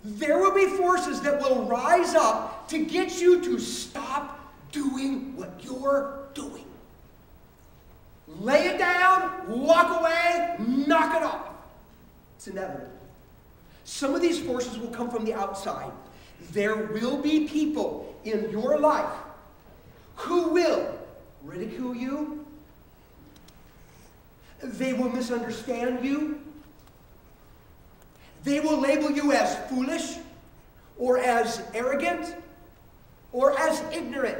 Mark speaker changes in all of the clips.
Speaker 1: there will be forces that will rise up to get you to stop doing what you're doing. Lay it down, walk away, knock it off. It's inevitable. Some of these forces will come from the outside. There will be people in your life who will ridicule you. They will misunderstand you. They will label you as foolish or as arrogant or as ignorant.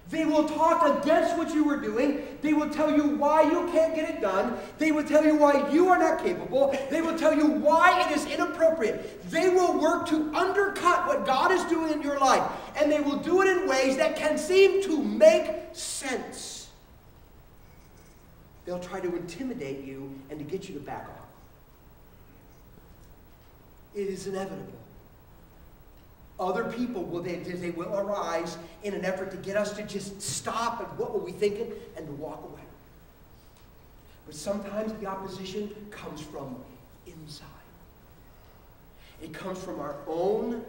Speaker 1: They will talk against what you were doing. They will tell you why you can't get it done. They will tell you why you are not capable. They will tell you why it is inappropriate. They will work to undercut what God is doing in your life. And they will do it in ways that can seem to make sense. They'll try to intimidate you and to get you to back off. It is inevitable. Other people will arise in an effort to get us to just stop and what were we thinking and to walk away. But sometimes the opposition comes from inside. It comes from our own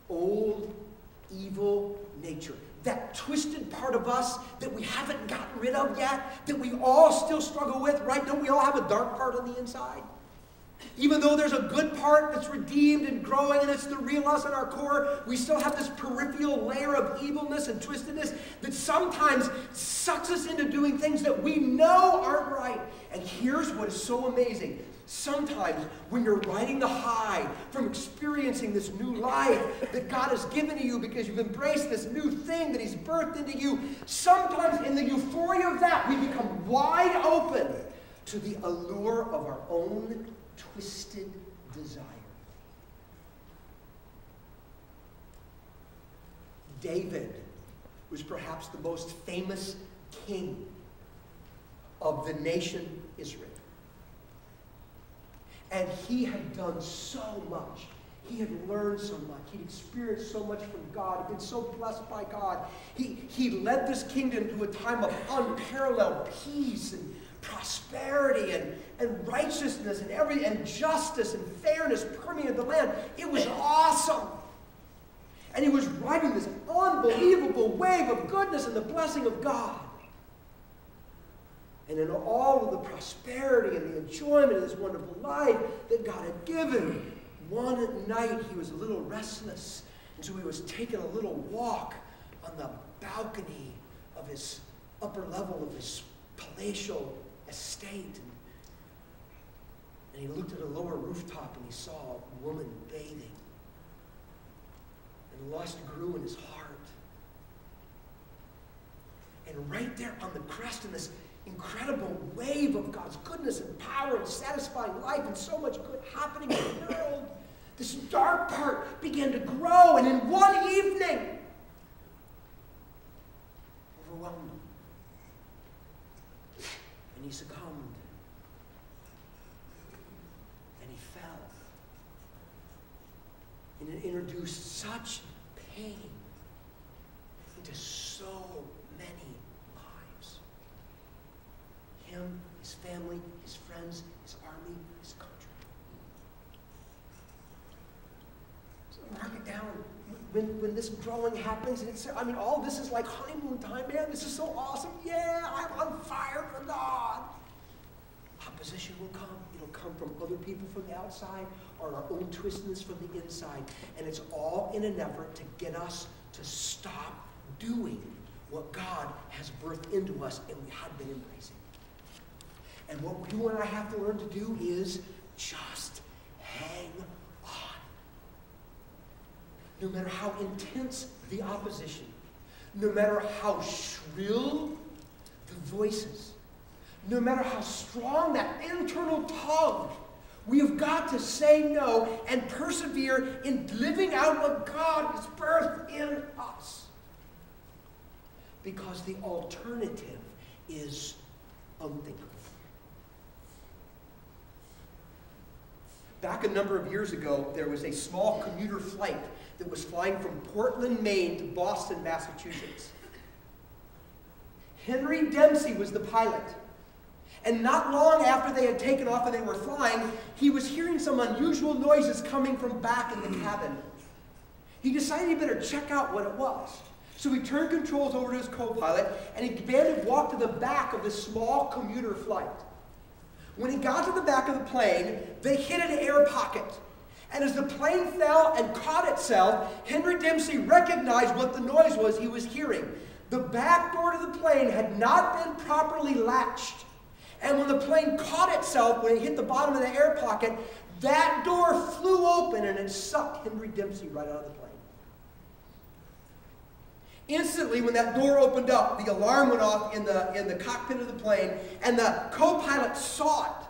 Speaker 1: old evil nature. That twisted part of us that we haven't gotten rid of yet, that we all still struggle with, right? Don't we all have a dark part on the inside? Even though there's a good part that's redeemed and growing and it's the real us at our core, we still have this peripheral layer of evilness and twistedness that sometimes sucks us into doing things that we know aren't right. And here's what is so amazing. Sometimes when you're riding the high from experiencing this new life that God has given to you because you've embraced this new thing that He's birthed into you, sometimes in the euphoria of that, we become wide open to the allure of our own twisted desire. David was perhaps the most famous king of the nation Israel. And he had done so much. He had learned so much. He'd experienced so much from God. He'd been so blessed by God. He led this kingdom to a time of unparalleled peace and prosperity and righteousness and justice and fairness permeated the land. It was awesome. And he was riding this unbelievable wave of goodness and the blessing of God. And in all of the prosperity and the enjoyment of this wonderful life that God had given, one night he was a little restless. And so he was taking a little walk on the balcony of his upper level of his palatial estate. And he looked at a lower rooftop and he saw a woman bathing. And lust grew in his heart. And right there on the crest of this incredible wave of God's goodness and power and satisfying life and so much good happening in the world, this dark part began to grow, and in one evening, overwhelmed him. And he succumbed. And he fell. And it introduced such pain into so many lives. Him, his family, his friends, his army, his country. So mark it down. When this growing happens, and all this is like honeymoon time, man. This is so awesome. Yeah, I'm on fire for God. Opposition will come. It'll come from other people from the outside or our own twistedness from the inside. And it's all in an effort to get us to stop doing what God has birthed into us and we had been embracing. And what you and I have to learn to do is just hang on. No matter how intense the opposition, no matter how shrill the voices, no matter how strong that internal tug, we have got to say no and persevere in living out what God has birthed in us. Because the alternative is unthinkable. Back a number of years ago, there was a small commuter flight that was flying from Portland, Maine to Boston, Massachusetts. Henry Dempsey was the pilot. And not long after they had taken off and they were flying, he was hearing some unusual noises coming from back in the cabin. He decided he better check out what it was. So he turned controls over to his co-pilot, and he began to walk to the back of this small commuter flight. When he got to the back of the plane, they hit an air pocket. And as the plane fell and caught itself, Henry Dempsey recognized what the noise was he was hearing. The back door to the plane had not been properly latched. And when the plane caught itself, when it hit the bottom of the air pocket, that door flew open and it sucked Henry Dempsey right out of the plane. Instantly, when that door opened up, the alarm went off in the cockpit of the plane, and the co-pilot saw it.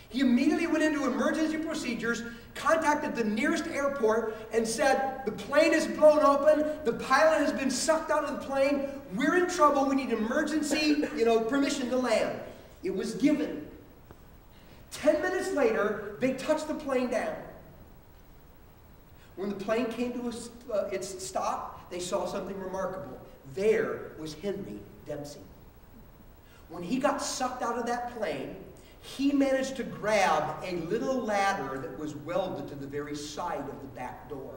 Speaker 1: He immediately went into emergency procedures, contacted the nearest airport, and said, the plane is blown open, the pilot has been sucked out of the plane, we're in trouble, we need emergency, permission to land. It was given. 10 minutes later, they touched the plane down. When the plane came to its stop, they saw something remarkable. There was Henry Dempsey. When he got sucked out of that plane, he managed to grab a little ladder that was welded to the very side of the back door.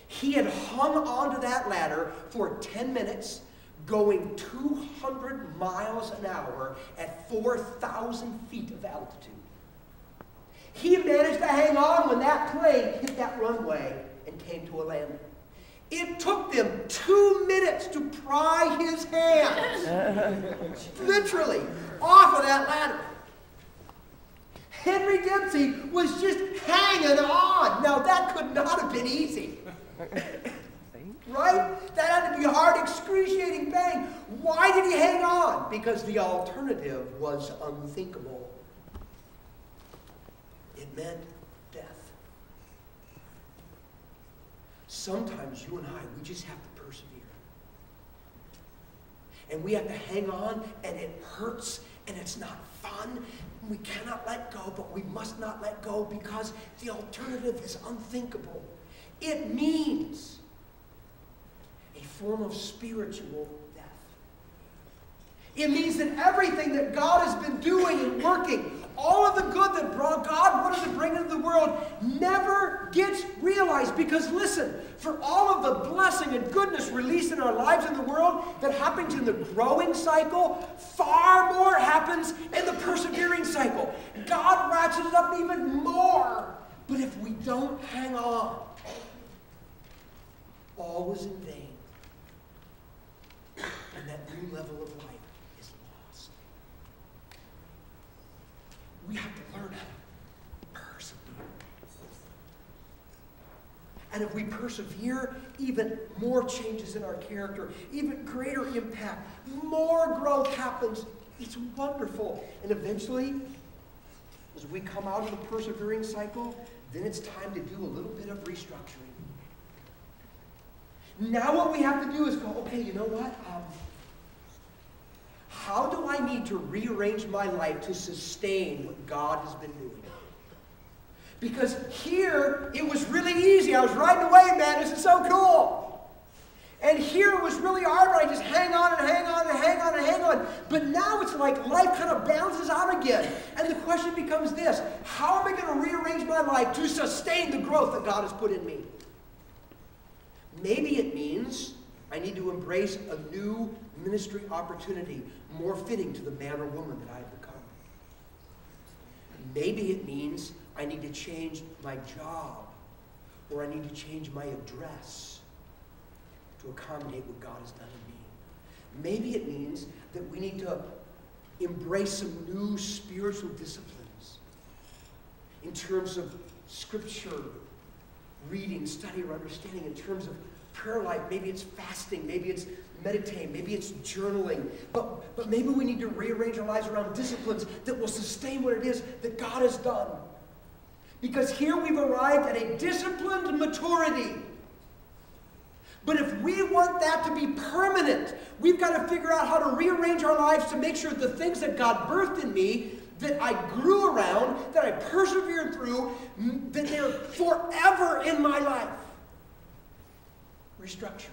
Speaker 1: He had hung onto that ladder for 10 minutes, going 200 miles an hour at 4,000 feet of altitude. He managed to hang on when that plane hit that runway and came to a landing. It took them 2 minutes to pry his hands, literally, off of that ladder. Henry Dempsey was just hanging on. Now, that could not have been easy. Right? That had to be hard, excruciating pain. Why did he hang on? Because the alternative was unthinkable. It meant death. Sometimes you and I, we just have to persevere. And we have to hang on, and it hurts, and it's not fun. We cannot let go, but we must not let go because the alternative is unthinkable. It means a form of spiritual death. It means that everything that God has been doing and working, all of the good that God wanted to bring into the world, never gets realized. Because listen, for all of the blessing and goodness released in our lives in the world that happens in the growing cycle, far more happens in the persevering cycle. God ratcheted up even more. But if we don't hang on, all was in vain. And that new level of life is lost. We have to learn how to persevere. And if we persevere, even more changes in our character, even greater impact, more growth happens. It's wonderful. And eventually, as we come out of the persevering cycle, then it's time to do a little bit of restructuring. Now what we have to do is go, okay, you know what? How do I need to rearrange my life to sustain what God has been doing? Because here, it was really easy. I was riding away, man. This is so cool. And here it was really hard, but I just hang on and hang on and hang on and hang on. But now it's like life kind of bounces out again. And the question becomes this: how am I going to rearrange my life to sustain the growth that God has put in me? Maybe it means I need to embrace a new ministry opportunity more fitting to the man or woman that I have become. Maybe it means I need to change my job, or I need to change my address to accommodate what God has done in me. Maybe it means that we need to embrace some new spiritual disciplines in terms of scripture, reading, study, or understanding, in terms of prayer life. Maybe it's fasting, maybe it's meditating, maybe it's journaling. But maybe we need to rearrange our lives around disciplines that will sustain what it is that God has done. Because here we've arrived at a disciplined maturity. But if we want that to be permanent, we've got to figure out how to rearrange our lives to make sure the things that God birthed in me, that I grew around, that I persevered through, that they're forever in my life. Restructuring.